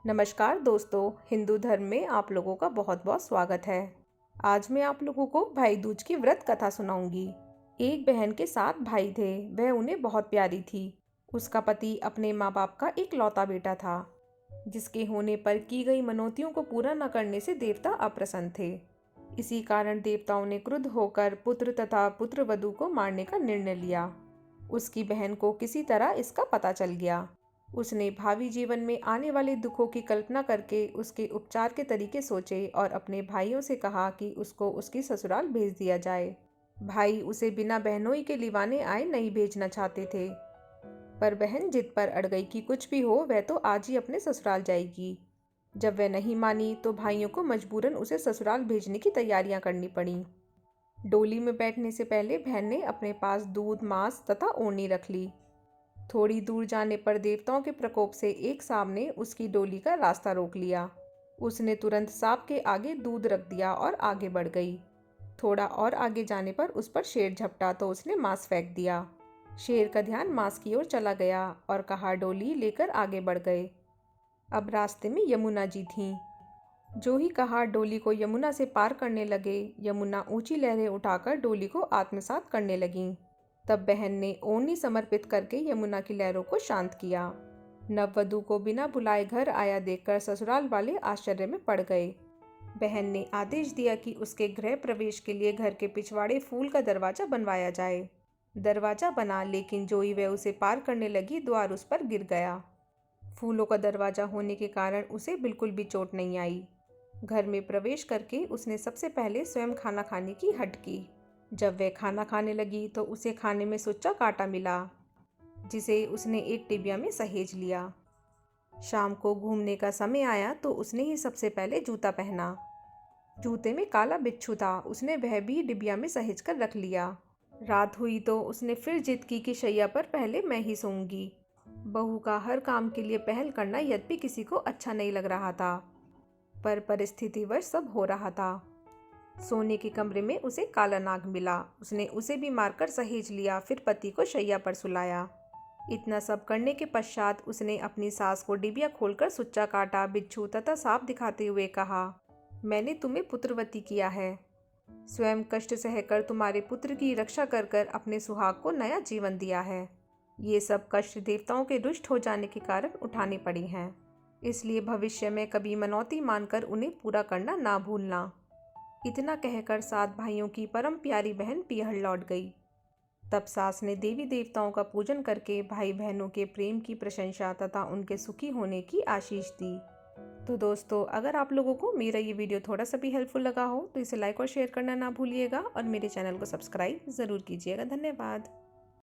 नमस्कार दोस्तों, हिंदू धर्म में आप लोगों का बहुत बहुत स्वागत है। आज मैं आप लोगों को भाई दूज की व्रत कथा सुनाऊंगी। एक बहन के 7 भाई थे। वह उन्हें बहुत प्यारी थी। उसका पति अपने माँ बाप का एक लौता बेटा था, जिसके होने पर की गई मनौतियों को पूरा न करने से देवता अप्रसन्न थे। इसी कारण देवताओं ने क्रुद्ध होकर पुत्र तथा पुत्रवधू को मारने का निर्णय लिया। उसकी बहन को किसी तरह इसका पता चल गया। उसने भावी जीवन में आने वाले दुखों की कल्पना करके उसके उपचार के तरीके सोचे और अपने भाइयों से कहा कि उसको उसकी ससुराल भेज दिया जाए। भाई उसे बिना बहनोई के लिवाने आए नहीं भेजना चाहते थे, पर बहन जिद पर अड़ गई कि कुछ भी हो वह तो आज ही अपने ससुराल जाएगी। जब वह नहीं मानी तो भाइयों को मजबूरन उसे ससुराल भेजने की तैयारियां करनी पड़ी। डोली में बैठने से पहले बहन ने अपने पास दूध, मांस तथा ओढ़नी रख ली। थोड़ी दूर जाने पर देवताओं के प्रकोप से एक सांप ने उसकी डोली का रास्ता रोक लिया। उसने तुरंत सांप के आगे दूध रख दिया और आगे बढ़ गई। थोड़ा और आगे जाने पर उस पर शेर झपटा तो उसने मांस फेंक दिया। शेर का ध्यान मांस की ओर चला गया और कहा डोली लेकर आगे बढ़ गए। अब रास्ते में यमुना जी थीं। जो ही कहा डोली को यमुना से पार करने लगे। यमुना ऊंची लहरें उठाकर डोली को आत्मसात करने लगीं। तब बहन ने ओढ़नी समर्पित करके यमुना की लहरों को शांत किया। नववधु को बिना बुलाए घर आया देखकर ससुराल वाले आश्चर्य में पड़ गए। बहन ने आदेश दिया कि उसके गृह प्रवेश के लिए घर के पिछवाड़े फूल का दरवाजा बनवाया जाए। दरवाजा बना, लेकिन जो ही वह उसे पार करने लगी द्वार उस पर गिर गया। फूलों का दरवाजा होने के कारण उसे बिल्कुल भी चोट नहीं आई। घर में प्रवेश करके उसने सबसे पहले स्वयं खाना खाने की हट की। जब वह खाना खाने लगी तो उसे खाने में सुच्चा कांटा मिला, जिसे उसने एक डिबिया में सहेज लिया। शाम को घूमने का समय आया तो उसने ही सबसे पहले जूता पहना। जूते में काला बिच्छू था, उसने वह भी डिबिया में सहेज कर रख लिया। रात हुई तो उसने फिर जिद की कि शैया पर पहले मैं ही सोऊंगी। बहू का हर काम के लिए पहल करना यद्यपि किसी को अच्छा नहीं लग रहा था, पर परिस्थितिवश सब हो रहा था। सोने के कमरे में उसे काला नाग मिला। उसने उसे भी मारकर सहेज लिया, फिर पति को शैया पर सुलाया। इतना सब करने के पश्चात उसने अपनी सास को डिबिया खोलकर सुच्चा काटा, बिच्छू तथा सांप दिखाते हुए कहा, मैंने तुम्हें पुत्रवती किया है। स्वयं कष्ट सहकर तुम्हारे पुत्र की रक्षा कर कर अपने सुहाग को नया जीवन दिया है। ये सब कष्ट देवताओं के रुष्ट हो जाने के कारण उठाने पड़ी हैं, इसलिए भविष्य में कभी मनौती मानकर उन्हें पूरा करना ना भूलना। इतना कहकर 7 भाइयों की परम प्यारी बहन पियहड़ लौट गई। तब सास ने देवी देवताओं का पूजन करके भाई बहनों के प्रेम की प्रशंसा तथा उनके सुखी होने की आशीष दी। तो दोस्तों, अगर आप लोगों को मेरा ये वीडियो थोड़ा सा भी हेल्पफुल लगा हो तो इसे लाइक और शेयर करना ना भूलिएगा और मेरे चैनल को सब्सक्राइब ज़रूर कीजिएगा। धन्यवाद।